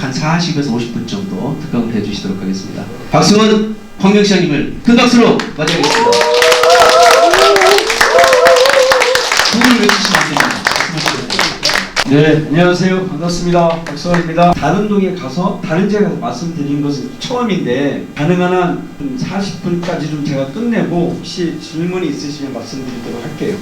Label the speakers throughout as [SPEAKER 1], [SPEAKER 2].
[SPEAKER 1] 한 40에서 50분 정도 특강을 해주시도록 하겠습니다. 박승원 광명시장님을 큰 박수로 맞이하겠습니다. 부분을 외치시면 안 됩니다.
[SPEAKER 2] 네, 안녕하세요. 반갑습니다. 박성원입니다. 다른 동에 가서 다른 지역에 가서 말씀드린 것은 처음인데 가능한 한 40분까지 좀 제가 끝내고 혹시 질문이 있으시면 말씀드리도록 할게요.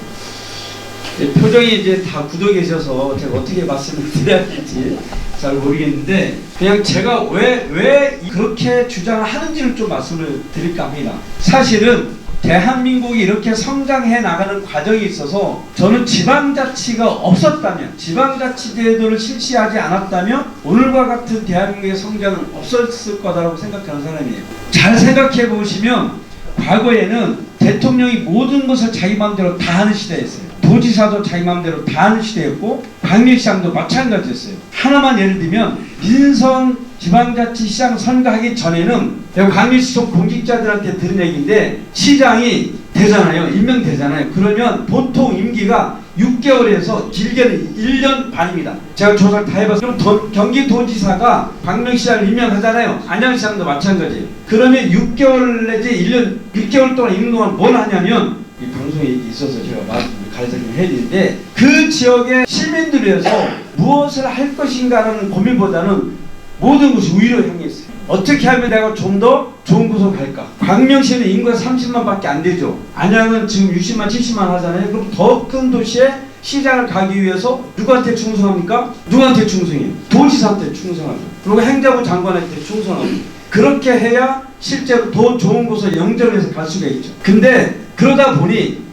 [SPEAKER 2] 네, 표정이 이제 다 굳어 계셔서 제가 어떻게 말씀을 드려야 될지 잘 모르겠는데 그냥 제가 왜 그렇게 주장을 하는지를 좀 말씀을 드릴까 합니다. 사실은 대한민국이 이렇게 성장해 나가는 과정이 있어서 저는 지방자치가 없었다면, 지방자치제도를 실시하지 않았다면 오늘과 같은 대한민국의 성장은 없었을 거다라고 생각하는 사람이에요. 잘 생각해 보시면 과거에는 대통령이 모든 것을 자기 마음대로 다 하는 시대였어요. 도지사도 자기 마음대로 다 하는 시대였고 광명시장도 마찬가지였어요. 하나만 예를 들면 민선 지방자치시장 선거하기 전에는 광명시청 공직자들한테 들은 얘기인데 시장이 되잖아요. 임명되잖아요. 그러면 보통 임기가 6개월에서 길게는 1년 반입니다. 제가 조사를 다 해봤어요. 그럼 경기도지사가 광명시장을 임명하잖아요. 안양시장도 마찬가지예요. 그러면 6개월 내지 1년 1개월 동안 있는 동안 뭘 하냐면 이 방송에 있어서 제가 가르쳐주면 해야 되는데 그 지역의 시민들에서 무엇을 할 것인가라는 고민보다는 모든 것이 우위로 향해 있어요. 어떻게 하면 내가 좀 더 좋은 곳으로 갈까? 광명시는 인구가 30만 밖에 안 되죠. 안양은 지금 60만 70만 하잖아요. 그럼 더 큰 도시에 시장을 가기 위해서 누구한테 충성합니까? 누구한테 충성해요? 도지사한테 충성하죠. 그리고 행정부 장관한테 충성하죠. 그렇게 해야 실제로 더 좋은 곳을 영전해서 갈 수가 있죠. 근데 그러다 보니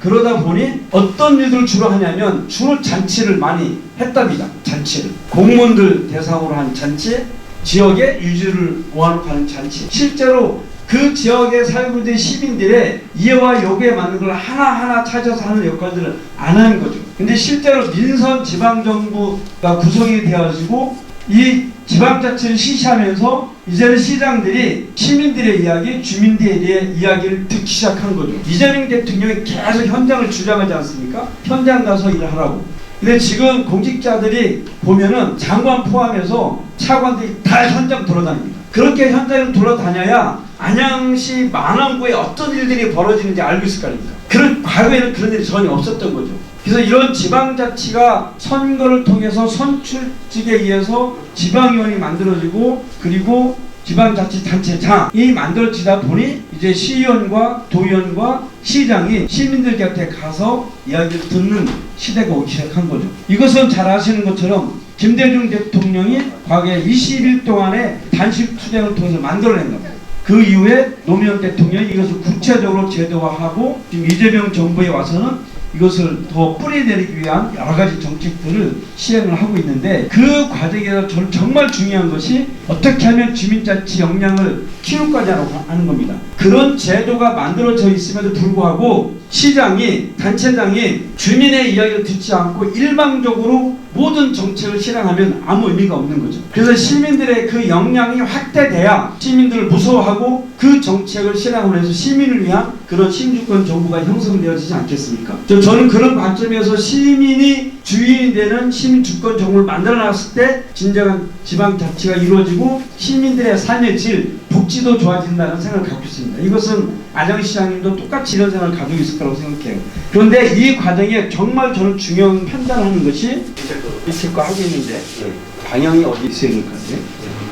[SPEAKER 2] 어떤 일들을 주로 하냐면 주로 잔치를 많이 했답니다. 잔치를. 공무원들 대상으로 한 잔치, 지역의 유지를 모아놓고 하는 잔치. 실제로 그 지역에 살고 있는 시민들의 이해와 요구에 맞는 걸 하나하나 찾아서 하는 역할들을 안 하는 거죠. 근데 실제로 민선 지방정부가 구성이 되어지고 이 지방자치를 실시하면서 이제는 시장들이 시민들의 이야기, 주민들에 대한 이야기를 듣기 시작한 거죠. 이재명 대통령이 계속 현장을 주장하지 않습니까? 현장 가서 일하라고. 근데 지금 공직자들이 보면은 장관 포함해서 차관들이 다 현장 돌아다닙니다. 그렇게 현장을 돌아다녀야 안양시 만안구에 어떤 일들이 벌어지는지 알고 있을 거 아닙니까? 과거에는 그런 일이 전혀 없었던 거죠. 그래서 이런 지방자치가 선거를 통해서 선출직에 의해서 지방의원이 만들어지고 그리고 지방자치단체장이 만들어지다 보니 이제 시의원과 도의원과 시장이 시민들 곁에 가서 이야기를 듣는 시대가 오기 시작한 거죠. 이것은 잘 아시는 것처럼 김대중 대통령이 과거에 20일 동안의 단식 투쟁을 통해서 만들어낸 겁니다. 그 이후에 노무현 대통령이 이것을 구체적으로 제도화하고 지금 이재명 정부에 와서는 이것을 더 뿌리내리기 위한 여러 가지 정책들을 시행을 하고 있는데 그 과정에서 저는 정말 중요한 것이 어떻게 하면 주민자치 역량을 키울까지 하는 겁니다. 그런 제도가 만들어져 있음에도 불구하고 시장이, 단체장이 주민의 이야기를 듣지 않고 일방적으로 모든 정책을 실행하면 아무 의미가 없는 거죠. 그래서 시민들의 그 역량이 확대돼야 시민들을 무서워하고 그 정책을 실행을 해서 시민을 위한 그런 시민주권 정부가 형성되어지지 않겠습니까? 저는 그런 관점에서 시민이 주인이 되는 시민주권 정부를 만들어놨을 때 진정한 지방자치가 이루어지고 시민들의 삶의 질, 복지도 좋아진다는 생각을 갖고 있습니다. 이것은 안양시장님도 똑같이 이런 생각을 가지고 있을 거라고 생각해요. 그런데 이 과정에 정말 저는 중요한 판단하는 것이 밑에 거 하고 있는데 방향이 어디 있어야 될까요?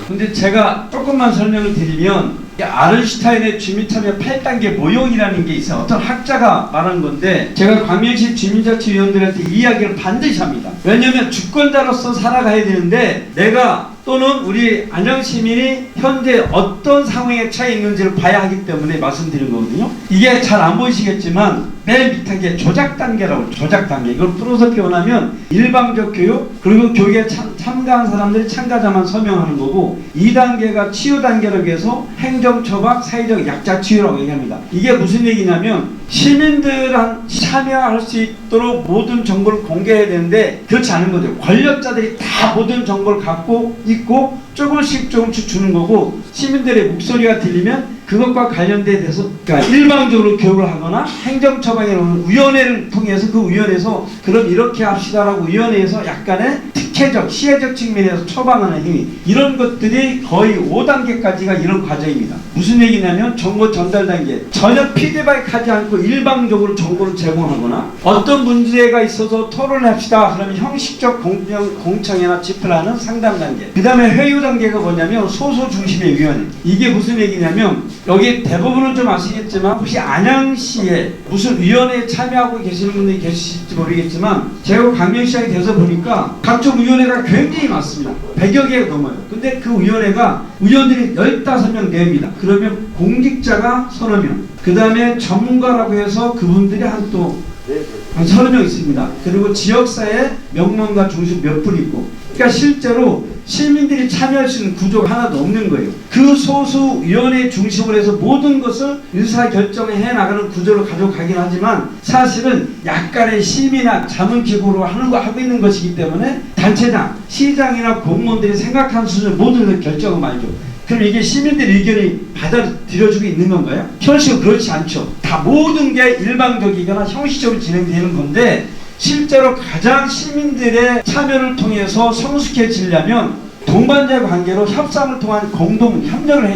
[SPEAKER 2] 근데 제가 조금만 설명을 드리면 아른슈타인의 주민참여 8단계 모형이라는 게 있어요. 어떤 학자가 말한 건데 제가 광명시 주민자치위원들한테 이 이야기를 반드시 합니다. 왜냐하면 주권자로서 살아가야 되는데 내가 또는 우리 안양시민이 현재 어떤 상황에 처해 있는지를 봐야 하기 때문에 말씀드린 거거든요. 이게 잘 안 보이시겠지만 맨 밑에 게 조작 단계라고. 조작 단계. 이걸 풀어서 표현하면 일방적 교육, 그리고 교육에 참가한 사람들이 참가자만 서명하는 거고 2단계가 치유 단계라고 해서 행정 처방, 사회적 약자 치유라고 얘기합니다. 이게 무슨 얘기냐면 시민들한 참여할 수 있도록 모든 정보를 공개해야 되는데 그렇지 않은 거죠. 권력자들이 다 모든 정보를 갖고 있고 조금씩 주는 거고 시민들의 목소리가 들리면 그것과 관련돼 대해서 그러니까 일방적으로 교육을 하거나 행정 처방이라는 위원회를 통해서 그 위원회에서 그럼 이렇게 합시다라고 위원회에서 약간의 특혜 국회적, 시혜적 측면에서 처방하는 행위, 이런 것들이 거의 5단계까지가 이런 과정입니다. 무슨 얘기냐면 정보 전달 단계, 전혀 피드백하지 않고 일방적으로 정보를 제공하거나 어떤 문제가 있어서 토론을 합시다 그러면 형식적 공청회나 집회를 하는 상담 단계, 그 다음에 회의 단계가 뭐냐면 소수 중심의 위원회. 이게 무슨 얘기냐면 여기 대부분은 좀 아시겠지만 혹시 안양시에 무슨 위원회에 참여하고 계시는 분들이 계실지 모르겠지만 제가 광명시장이 돼서 보니까 각종 위원회가 굉장히 많습니다. 100여 개가 넘어요. 근데 그 위원회가 위원들이 15명 됩니다. 그러면 공직자가 서너 명, 그 다음에 전문가라고 해서 그분들이 한 30명 있습니다. 그리고 지역사회 명문가 중심 몇 분 있고, 그러니까 실제로 시민들이 참여할 수 있는 구조가 하나도 없는 거예요. 그 소수 위원회 중심으로 해서 모든 것을 의사결정을 해나가는 구조를 가져가긴 하지만 사실은 약간의 심의나 자문기구로 하고 있는 것이기 때문에 단체장, 시장이나 공무원들이 생각하는 수준을 모든 것을 결정을 말죠. 그럼 이게 시민들의 의견이 받아들여주고 있는 건가요? 현실은 그렇지 않죠. 다 모든 게 일방적이거나 형식적으로 진행되는 건데 실제로 가장 시민들의 참여를 통해서 성숙해지려면 동반자 관계로 협상을 통한 공동 협력을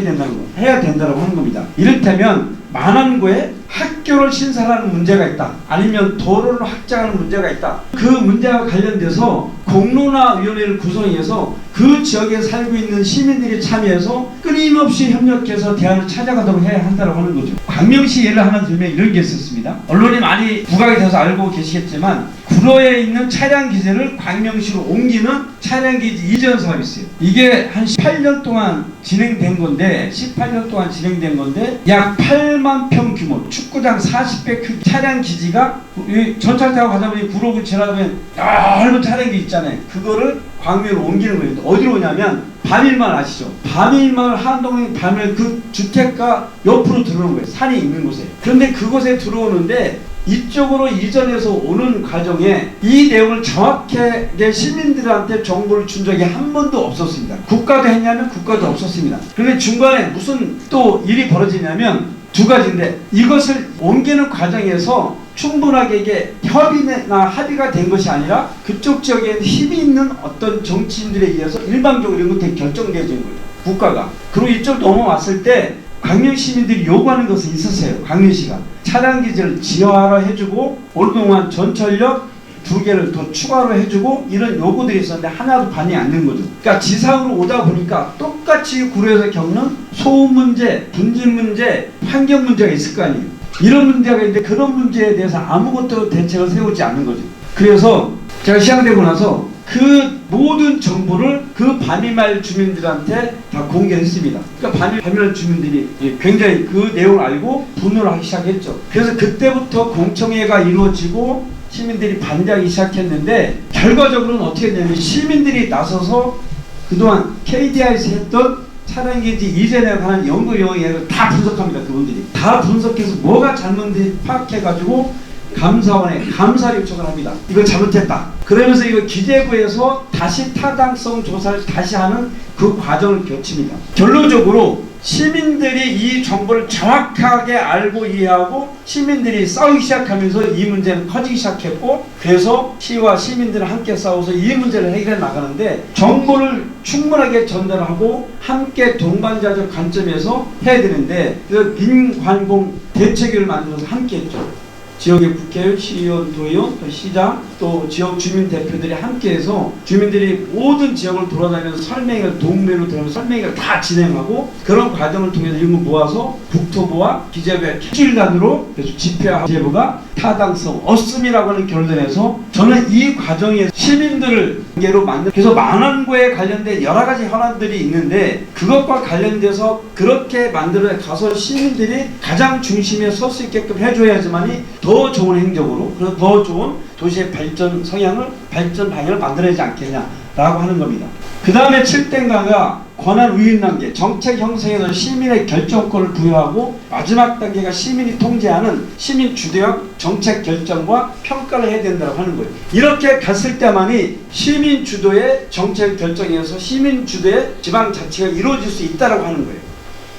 [SPEAKER 2] 해야 된다고 하는 겁니다. 이를테면 만안고에 학교를 신설하는 문제가 있다, 아니면 도로를 확장하는 문제가 있다. 그 문제와 관련돼서 공론화위원회를 구성해서 그 지역에 살고 있는 시민들이 참여해서 끊임없이 협력해서 대안을 찾아가도록 해야 한다고 하는 거죠. 광명시 예를 하나 들면 이런 게 있었습니다. 언론이 많이 부각이 돼서 알고 계시겠지만 구로에 있는 차량 기지를 광명시로 옮기는 차량 기지 이전 사업이 있어요. 이게 한 18년 동안 진행된 건데 약 8만 평 규모 축구장 40배 큰 차량 기지가 전철 타고 가다 보니 구로구 지나면 넓은 차량 기지 있잖아요. 그거를 광명으로 옮기는 거예요. 어디로 오냐면 밤일마을 아시죠? 밤일마을 한동의 밤일 그 주택가 옆으로 들어오는 거예요. 산이 있는 곳에. 그런데 그곳에 들어오는데 이쪽으로 이전해서 오는 과정에 이 내용을 정확하게 시민들한테 정보를 준 적이 한 번도 없었습니다. 국가도 했냐면 국가도 없었습니다. 그런데 중간에 무슨 또 일이 벌어지냐면 두 가지인데, 이것을 옮기는 과정에서 충분하게 이게 협의나 합의가 된 것이 아니라 그쪽 지역에 힘이 있는 어떤 정치인들에 의해서 일방적으로 이런 것들이 결정되어진 거예요. 국가가. 그리고 이쪽 넘어왔을 때 광명 시민들이 요구하는 것은 있었어요. 광명시가 차량 기지를 지하화로 해주고 오랫동안 전철역 2개를 더 추가로 해주고 이런 요구들이 있었는데 하나도 반영이 안 된 거죠. 그러니까 지상으로 오다 보니까 똑같이 구로에서 겪는 소음 문제, 분진 문제, 환경 문제가 있을 거 아니에요. 이런 문제가 있는데 그런 문제에 대해서 아무것도 대책을 세우지 않는 거죠. 그래서 제가 시작되고 나서 그 모든 정보를 그 밤이마을 주민들한테 다 공개했습니다. 그러니까 밤이마을 주민들이 굉장히 그 내용을 알고 분노를 하기 시작했죠. 그래서 그때부터 공청회가 이루어지고 시민들이 반대하기 시작했는데 결과적으로는 어떻게 되냐면 시민들이 나서서 그동안 KDI에서 했던 차량기지 이전에 관한 연구 영역을 다 분석합니다. 그분들이 다 분석해서 뭐가 잘못된지 파악해가지고 감사원에 감사 요청을 합니다. 이거 잘못했다. 그러면서 이거 기재부에서 다시 타당성 조사를 다시 하는 그 과정을 거칩니다. 결론적으로 시민들이 이 정보를 정확하게 알고 이해하고 시민들이 싸우기 시작하면서 이 문제는 커지기 시작했고, 그래서 시와 시민들은 함께 싸워서 이 문제를 해결해 나가는데 정보를 충분하게 전달하고 함께 동반자적 관점에서 해야 되는데 그 민관공 대책을 만들어서 함께 했죠. 지역의 국회의원, 시의원, 도의원, 또 시장, 또 지역 주민 대표들이 함께해서 주민들이 모든 지역을 돌아다니면서 설명회를 동네로 들어가면서 설명회를 다 진행하고 그런 과정을 통해서 이런 거 모아서 국토부와 기재부의 일주일간으로 그래서 집회와 기재부가 타당성 없음이라고 하는 결론을 내서 저는 이 과정에 시민들을 관계로 만든 그래서 만안고에 관련된 여러 가지 현안들이 있는데 그것과 관련돼서 그렇게 만들어 가서 시민들이 가장 중심에 설 수 있게끔 해줘야지만이 더 좋은 행적으로 그래서 더 좋은 도시의 발전 성향을 발전 방향을 만들어야지 않겠냐라고 하는 겁니다. 그 다음에 7단계가 권한 우인 단계, 정책 형성에서 시민의 결정권을 부여하고 마지막 단계가 시민이 통제하는 시민 주도형 정책 결정과 평가를 해야 된다고 하는 거예요. 이렇게 갔을 때만이 시민 주도의 정책 결정에서 시민 주도의 지방자치가 이루어질 수 있다고 하는 거예요.